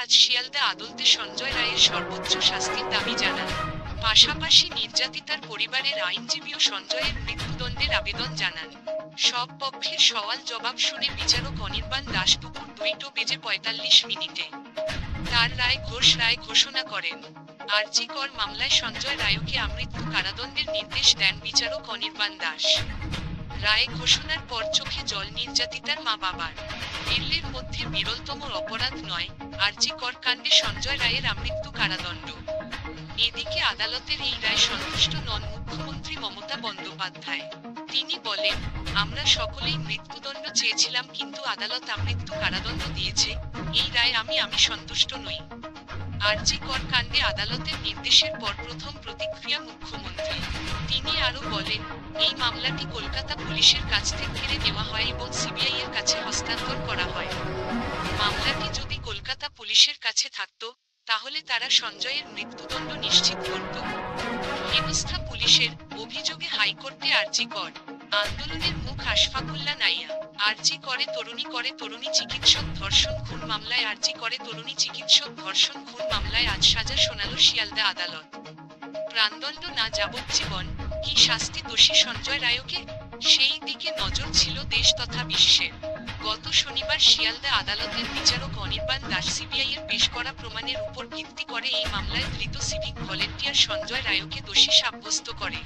আজ শিয়ালদা আদালতে সঞ্জয় রায়ের সর্বোচ্চ শাস্তির দাবি জানান। পাশাপাশি নির্যাতিতার পরিবারের আইনজীবীও সঞ্জয়ের মৃত্যুদণ্ডের আবেদন জানান। সব পক্ষের সওয়াল জবাব শুনে বিচারক অনির্বাণ দাস দুপুর 2:45 তার রায় ঘোষণা করেন। আরজি কর মামলায় সঞ্জয় রায়কে আমৃত্যু কারাদণ্ডের নির্দেশ দেন বিচারক অনির্বাণ দাস। রায় ঘোষণার পর চোখে জল নির্যাতিতার মা বাবার। দিল্লির মধ্যে বিরলতম অপরাধ নয় আরজি কর কাণ্ডে সঞ্জয় রায়ের আমৃত্যু কারাদণ্ড। এদিকে আদালতের এই রায় সন্তুষ্ট নন মুখ্যমন্ত্রী মমতা বন্দ্যোপাধ্যায়। তিনি বলেন, আমরা সকলেই মৃত্যুদণ্ড চেয়েছিলাম, কিন্তু আদালত আমৃত্যু কারাদণ্ড দিয়েছে, এই রায় আমি সন্তুষ্ট নই। আরজি কর কাণ্ডে আদালতের নির্দেশের পর প্রথম প্রতিক্রিয়া মুখ্যমন্ত্রী। তিনি আরও বলেন, এই মামলাটি কলকাতা পুলিশের কাছ থেকে কেড়ে নেওয়া হয় এবং সিবিআই এর কাছে হস্তান্তর করা হয়। মামলাটি যদি কলকাতা পুলিশের কাছে থাকত, তাহলে তারা সঞ্জয়ের মৃত্যুদণ্ড নিশ্চিত করত। হেনস্থা পুলিশের অভিযোগে হাইকোর্টে আরজি কর আন্দোলনের মুখ আশফাকুল্লা নাইয়া। আরজি করে তরুণী চিকিৎসক ধর্ষণ খুন মামলায় আরজি করে তরুণী চিকিৎসক ধর্ষণ খুন মামলায় আজ সাজা শোনাল শিয়ালদা আদালত। প্রাণদণ্ড না যাবজ্জীবন, কি শাস্তি দোষী সঞ্জয় রায়কে, সেই দিকে নজর ছিল দেশ তথা বিশ্বের। গত শনিবার শিয়ালদা আদালতের বিচারক অনির্বাণ দাস সিবিআই এর পেশ করা প্রমাণের উপর ভিত্তি করে এই মামলায় ধৃত সিভিক ভলেন্টিয়ার সঞ্জয় রায়কে দোষী সাব্যস্ত করে।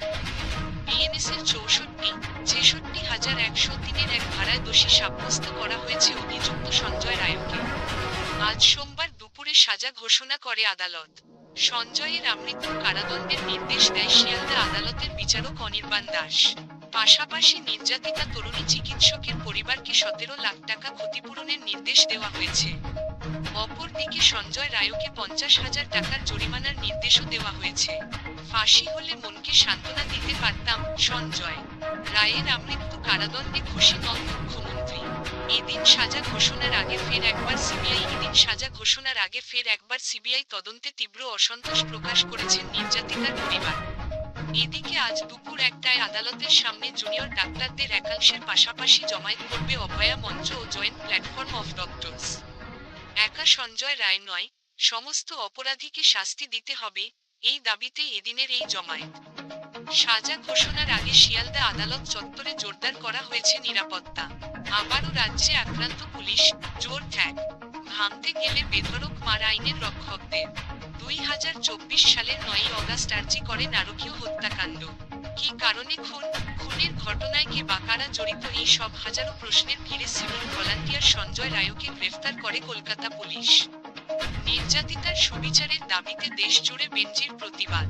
বিএনএসের 64,103 এক ধারায় দোষী সাব্যস্ত করা হয়েছে অভিযুক্ত সঞ্জয় রায়কে। আজ সোমবার দুপুরে সাজা ঘোষণা করে আদালত। সঞ্জয়ের আমৃত্যু কারাদণ্ডের নির্দেশ দেয় শিয়ালদা আদালতের বিচারক অনির্বাণ দাস। পাশাপাশি নির্যাতিতা তরুণী চিকিৎসকের পরিবারকে 17 লাখ টাকা ক্ষতিপূরণের নির্দেশ দেওয়া হয়েছে। অপরদিকে সঞ্জয় রায়কে 50,000 টাকার জরিমানার নির্দেশও দেওয়া হয়েছে। ফাঁসি হলে মনকে সান্ত্বনা দিতে পারতাম, সঞ্জয় রায়ের আমৃত্যু কারাদণ্ডে খুশি নন মুখ্যমন্ত্রী। এদিন সাজা ঘোষণার আগে ফের একবার সিবিআই তদন্তে তীব্র অসন্তোষ প্রকাশ করেছেন নির্যাতিতার পরিবার। এদিকে আজ দুপুর 1টায় আদালতের সামনে জুনিয়র ডাক্তারদের একাংশের পাশাপাশি জমায়েত করবে অভয়া মঞ্চ ও জয়েন্ট প্ল্যাটফর্ম অফ ডক্টরস। একা সঞ্জয় রায় নয়, সমস্ত অপরাধীকে শাস্তি দিতে হবে, এই দাবিতে এদিনের এই জমায়েত। সাজা ঘোষণার আগে শিয়ালদা আদালত চত্বরে জোরদার করা হয়েছে নিরাপত্তা। আবারও রাজ্যে আক্রান্ত পুলিশ, জোর ঠ্যাক ভাঙতে গেলে বেধড়ক মার আইনের রক্ষকদের। 2024 সালের 9ই অগাস্ট আরজি করে নারকীয় হত্যাকাণ্ড। কি কারণে খুনের ঘটনায় কে বা কারা জড়িত, এই সব হাজারো প্রশ্নের ভিড়ে সিভিল ভলান্টিয়ার সঞ্জয় রায়কে গ্রেফতার করে কলকাতা পুলিশ। নির্যাতিতার সুবিচারের দাবিতে দেশ জুড়ে বেঞ্জির প্রতিবাদ।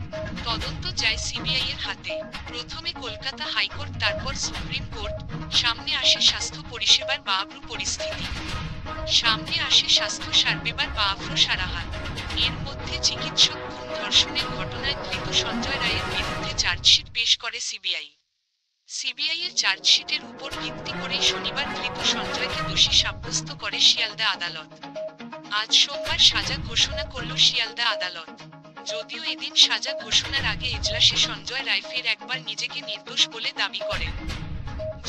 তদন্ত যায় সিবিআই এর হাতে। প্রথমে কলকাতা হাইকোর্ট, তারপর সুপ্রিম কোর্ট। সামনে আসে স্বাস্থ্য পরিষেবার বাআব্রু পরিস্থিতি। সামনে আসে স্বাস্থ্য সার্ভেবার বাআফ্রো সারাহাত। এর মধ্যে চিকিৎসক খুন ধর্ষণের ঘটনায় ধৃত সঞ্জয় রায়ের বিরুদ্ধে চার্জশিট পেশ করে সিবিআই। সিবিআই এর চার্জশিটের উপর ভিত্তি করেই শনিবার ধৃত সঞ্জয়কে দোষী সাব্যস্ত করে শিয়ালদা আদালত। আজ সোমবার সাজা ঘোষণা করল শিয়ালদা আদালত। যদিও এদিন সাজা ঘোষণার আগে এজলাসে সঞ্জয় রায় ফের একবার নিজেকে নির্দোষ বলে দাবি করেন।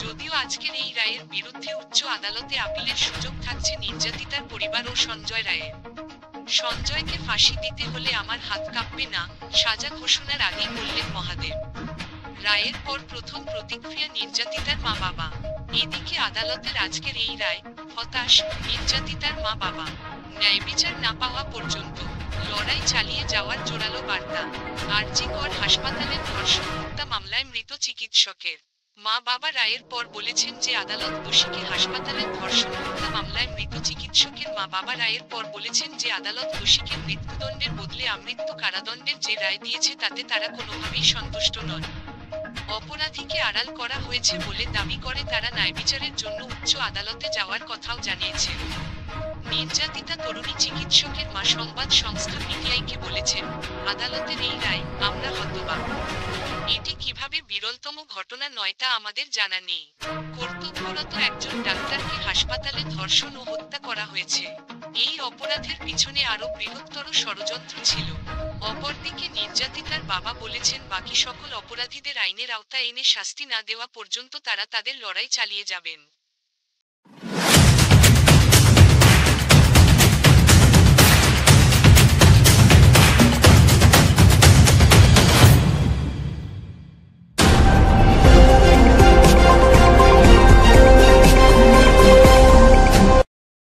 যদিও আজকের এই রায়ের বিরুদ্ধে উচ্চ আদালতে আপিলের সুযোগ থাকছে নির্যাতিতার পরিবার ও সঞ্জয় রায়ের। সঞ্জয়কে ফাঁসি দিতে হলে আমার হাত কাঁপবে না, সাজা ঘোষণার আগেই বললেন মহাদেব। রায়ের পর প্রথম প্রতিক্রিয়া নির্যাতিতার মা বাবা। এদিকে আদালতের আজকের এই রায়, হতাশ নির্যাতিতার মা বাবা। ন্যায়বিচার না পাওয়া পর্যন্ত লড়াই চালিয়ে যাওয়ার জোরালো বার্তা। আরজি কর হাসপাতালের ধর্ষণ হত্যা মামলায় মৃত চিকিৎসকের মা বাবা রায়ের পর বলেছেন যে আদালত দোষীকে হাসপাতালের ধর্ষণ হত্যা মামলায় মৃত চিকিৎসকের মা বাবা রায়ের পর বলেছেন যে আদালত দোষীকে মৃত্যুদণ্ডের বদলে আমৃত্যু কারাদণ্ডের যে রায় দিয়েছে তাতে তারা কোনোভাবেই সন্তুষ্ট নন। অপরাধীকে আড়াল করা হয়েছে বলে দাবি করে তারা ন্যায়বিচারের জন্য উচ্চ আদালতে যাওয়ার কথাও জানিয়েছেন। নির্যাতিতা তরুণী চিকিৎসকের মা সংবাদ সংস্থা পিটিআইকে বলেছেন, আদালতের এই রায়, আমরা হতবাক। এটি কিভাবে বিরলতম ঘটনা নয় তা আমাদের জানা নেই। কর্তব্যরত একজন ডাক্তারকে হাসপাতালে ধর্ষণ ও হত্যা করা হয়েছে। এই অপরাধের পিছনে আরো বৃহত্তর ষড়যন্ত্র ছিল। অপরদিকে নির্যাতিতার বাবা বলেছেন বাকি সকল অপরাধীদের আইনের আওতায় এনে শাস্তি না দেওয়া পর্যন্ত তারা তাদের লড়াই চালিয়ে যাবেন।